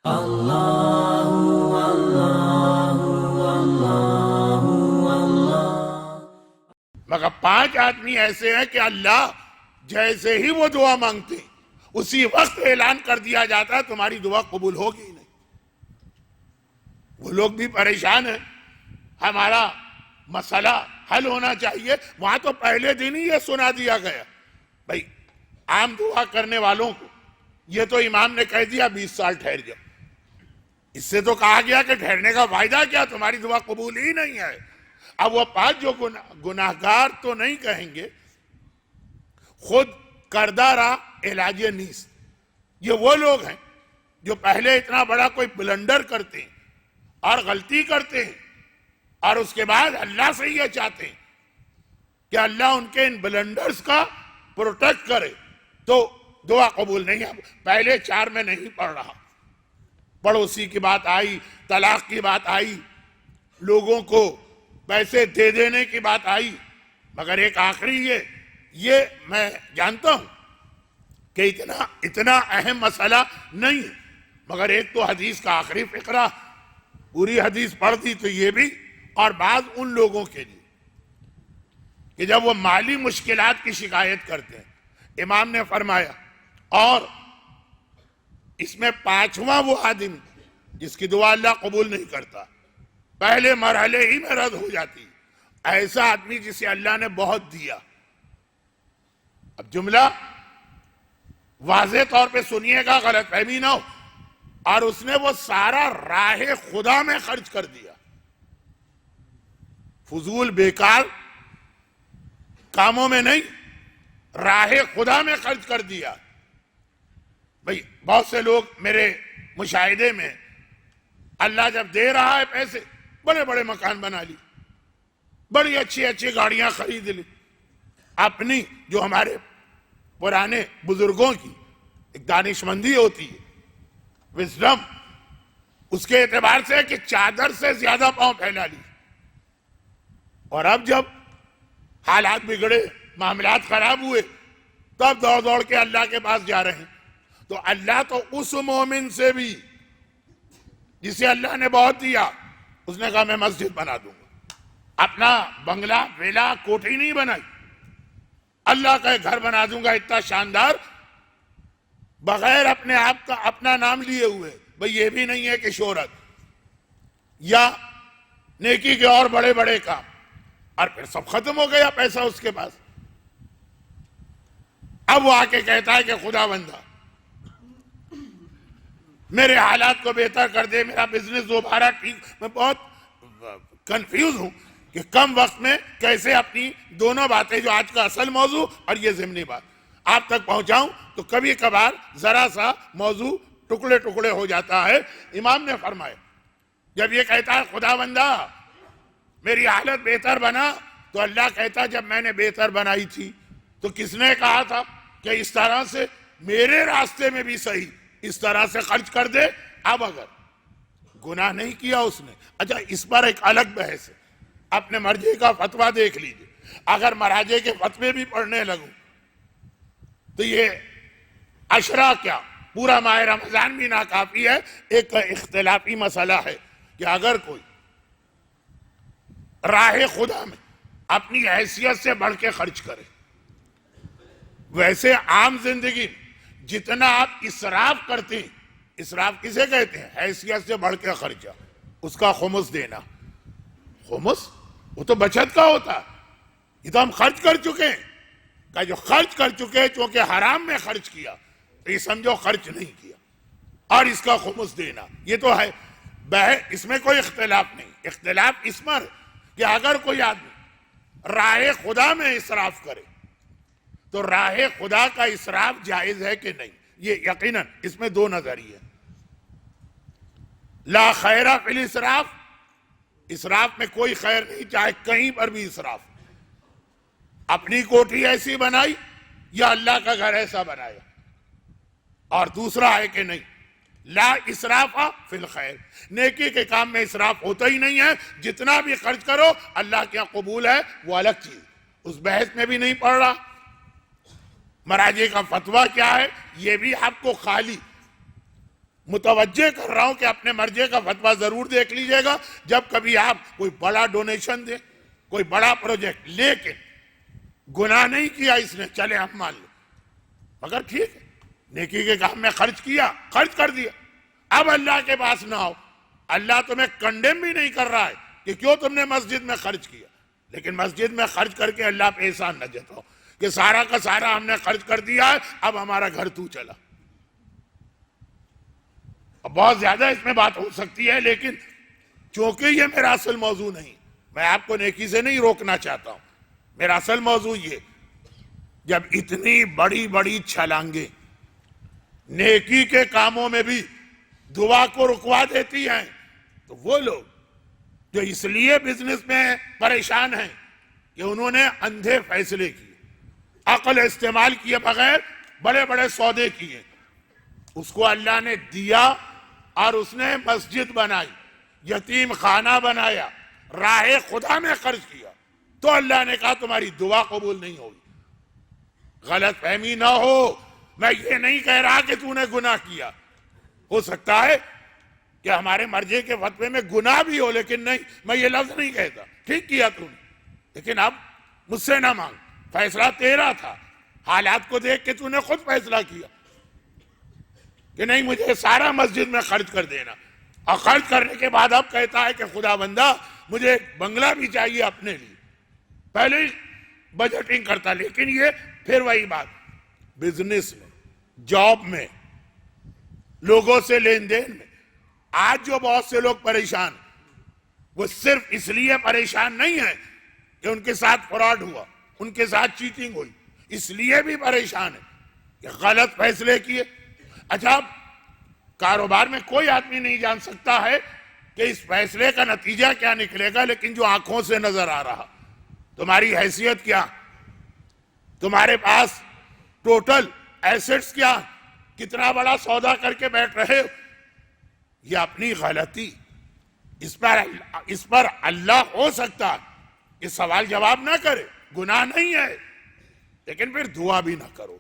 مگر 5 آدمی ایسے ہیں کہ اللہ جیسے ہی وہ دعا مانگتے ہیں اسی وقت اعلان کر دیا جاتا ہے تمہاری دعا قبول ہوگی ہی نہیں۔ وہ لوگ بھی پریشان ہیں، ہمارا مسئلہ حل ہونا چاہیے، وہاں تو پہلے دن ہی یہ سنا دیا گیا بھائی عام دعا کرنے والوں کو، یہ تو امام نے کہہ دیا 20 سال ٹھہر جاؤ، اس سے تو کہا گیا کہ ٹھہرنے کا فائدہ کیا، تمہاری دعا قبول ہی نہیں ہے۔ اب وہ 5 جو گناہگار تو نہیں کہیں گے، خود کردہ رہا علاج نیست، یہ وہ لوگ ہیں جو پہلے اتنا بڑا کوئی بلنڈر کرتے ہیں اور غلطی کرتے ہیں اور اس کے بعد اللہ سے یہ چاہتے ہیں کہ اللہ ان کے ان بلنڈرز کا پروٹیکٹ کرے تو دعا قبول نہیں ہے۔ پہلے 4 میں نہیں پڑھ رہا، پڑوسی کی بات آئی، طلاق کی بات آئی، لوگوں کو پیسے دے دینے کی بات آئی، مگر ایک آخری یہ میں جانتا ہوں کہ اتنا اہم مسئلہ نہیں ہے، مگر ایک تو حدیث کا آخری فقرہ، پوری حدیث پڑھ دی تو یہ بھی، اور بعض ان لوگوں کے لیے کہ جب وہ مالی مشکلات کی شکایت کرتے ہیں، امام نے فرمایا اور اس میں 5واں وہ آدمی جس کی دعا اللہ قبول نہیں کرتا، پہلے مرحلے ہی میں رد ہو جاتی، ایسا آدمی جسے اللہ نے بہت دیا۔ اب جملہ واضح طور پہ سنیے گا، غلط فہمی نہ ہو، اور اس نے وہ سارا راہ خدا میں خرچ کر دیا، فضول بیکار کاموں میں نہیں، راہ خدا میں خرچ کر دیا۔ بھئی بہت سے لوگ میرے مشاہدے میں اللہ جب دے رہا ہے پیسے، بڑے بڑے مکان بنا لی، بڑی اچھی اچھی گاڑیاں خرید لی، اپنی جو ہمارے پرانے بزرگوں کی ایک دانشمندی ہوتی ہے، وزڈم، اس کے اعتبار سے کہ چادر سے زیادہ پاؤں پھیلا لی، اور اب جب حالات بگڑے، معاملات خراب ہوئے، تب دوڑ دوڑ کے اللہ کے پاس جا رہے ہیں۔ تو اللہ تو اس مومن سے بھی جسے اللہ نے بہت دیا، اس نے کہا میں مسجد بنا دوں گا، اپنا بنگلہ ویلا کوٹھی نہیں بنائی، اللہ کا ایک گھر بنا دوں گا اتنا شاندار، بغیر اپنے آپ کا اپنا نام لیے ہوئے۔ بھئی یہ بھی نہیں ہے کہ شہرت یا نیکی کے اور بڑے بڑے کام، اور پھر سب ختم ہو گیا پیسہ اس کے پاس۔ اب وہ آ کے کہتا ہے کہ خدا بندہ میرے حالات کو بہتر کر دے، میرا بزنس دوبارہ ٹھیک، میں بہت کنفیوز ہوں کہ کم وقت میں کیسے اپنی دونوں باتیں، جو آج کا اصل موضوع اور یہ ضمنی بات، آپ تک پہنچاؤں، تو کبھی کبھار ذرا سا موضوع ٹکڑے ٹکڑے ہو جاتا ہے۔ امام نے فرمایا جب یہ کہتا ہے خدا بندہ میری حالت بہتر بنا، تو اللہ کہتا جب میں نے بہتر بنائی تھی تو کس نے کہا تھا کہ اس طرح سے میرے راستے میں بھی صحیح اس طرح سے خرچ کر دے۔ اب اگر گناہ نہیں کیا اس نے، اچھا اس پر ایک الگ بحث ہے، اپنے مرضی کا فتویٰ دیکھ لیجئے، اگر مراجع کے فتوے بھی پڑھنے لگوں تو یہ عشرہ کیا پورا ماہ رمضان بھی ناکافی ہے۔ ایک اختلافی مسئلہ ہے کہ اگر کوئی راہ خدا میں اپنی حیثیت سے بڑھ کے خرچ کرے، ویسے عام زندگی جتنا آپ اسراف کرتے ہیں، اسراف کسے کہتے ہیں؟ حیثیت سے بڑھ کے خرچہ، اس کا خمس دینا۔ خمس وہ تو بچت کا ہوتا ہے، یہ تو ہم خرچ کر چکے ہیں، کہ جو خرچ کر چکے ہیں چونکہ حرام میں خرچ کیا تو یہ سمجھو خرچ نہیں کیا، اور اس کا خمس دینا، یہ تو ہے۔ اس میں کوئی اختلاف نہیں، اختلاف اس پر کہ اگر کوئی آدمی راہ خدا میں اسراف کرے تو راہ خدا کا اسراف جائز ہے کہ نہیں، یہ یقیناً اس میں 2 نظریے۔ لا خیر فی الاسراف، اسراف میں کوئی خیر نہیں، چاہے کہیں پر بھی اسراف، اپنی کوٹھی ایسی بنائی یا اللہ کا گھر ایسا بنایا۔ اور دوسرا ہے کہ نہیں، لا اسراف فی الخیر، نیکی کے کام میں اسراف ہوتا ہی نہیں ہے، جتنا بھی خرچ کرو اللہ کیا قبول ہے وہ الگ چیز، اس بحث میں بھی نہیں پڑھ رہا۔ مراجع کا فتویٰ کیا ہے یہ بھی آپ کو خالی متوجہ کر رہا ہوں کہ اپنے مرجع کا فتویٰ ضرور دیکھ لیجئے گا جب کبھی آپ کوئی بڑا ڈونیشن دیں، کوئی بڑا پروجیکٹ، لیکن گناہ نہیں کیا اس نے، چلے ہم مان لیں، مگر ٹھیک ہے نیکی کے کام میں خرچ کیا، خرچ کر دیا، اب اللہ کے پاس نہ آؤ، اللہ تمہیں کنڈیم بھی نہیں کر رہا ہے کہ کیوں تم نے مسجد میں خرچ کیا، لیکن مسجد میں خرچ کر کے اللہ پہ احسان نہ جتاؤ کہ سارا کا سارا ہم نے خرچ کر دیا ہے، اب ہمارا گھر تو چلا۔ بہت زیادہ اس میں بات ہو سکتی ہے، لیکن چونکہ یہ میرا اصل موضوع نہیں، میں آپ کو نیکی سے نہیں روکنا چاہتا ہوں، میرا اصل موضوع یہ، جب اتنی بڑی بڑی چھلانگیں نیکی کے کاموں میں بھی دعا کو رکوا دیتی ہیں، تو وہ لوگ جو اس لیے بزنس میں پریشان ہیں کہ انہوں نے اندھے فیصلے کیے، عقل استعمال کیے بغیر بڑے بڑے سودے کیے، اس کو اللہ نے دیا اور اس نے مسجد بنائی، یتیم خانہ بنایا، راہ خدا میں خرچ کیا، تو اللہ نے کہا تمہاری دعا قبول نہیں ہوگی۔ غلط فہمی نہ ہو، میں یہ نہیں کہہ رہا کہ تو نے گناہ کیا، ہو سکتا ہے کہ ہمارے مرجع کے فتوے میں گناہ بھی ہو، لیکن نہیں، میں یہ لفظ نہیں کہتا، ٹھیک کیا تو نے، لیکن اب مجھ سے نہ مانگ، فیصلہ تیرا تھا، حالات کو دیکھ کے تو نے خود فیصلہ کیا کہ نہیں مجھے سارا مسجد میں خرچ کر دینا، اور خرچ کرنے کے بعد اب کہتا ہے کہ خدا بندہ مجھے ایک بنگلہ بھی چاہیے اپنے لیے، پہلے ہی بجٹنگ کرتا۔ لیکن یہ پھر وہی بات، بزنس میں، جاب میں، لوگوں سے لین دین میں، آج جو بہت سے لوگ پریشان ہیں وہ صرف اس لیے پریشان نہیں ہیں کہ ان کے ساتھ فراڈ ہوا، ان کے ساتھ چیٹنگ ہوئی، اس لیے بھی پریشان ہے کہ غلط فیصلے کیے۔ اچھا، کاروبار میں کوئی آدمی نہیں جان سکتا ہے کہ اس فیصلے کا نتیجہ کیا نکلے گا، لیکن جو آنکھوں سے نظر آ رہا، تمہاری حیثیت کیا، تمہارے پاس ٹوٹل ایسٹس کیا، کتنا بڑا سودا کر کے بیٹھ رہے ہو، یہ اپنی غلطی، اس پر اللہ ہو سکتا ہے کہ سوال جواب نہ کرے، گناہ نہیں ہے، لیکن پھر دعا بھی نہ کرو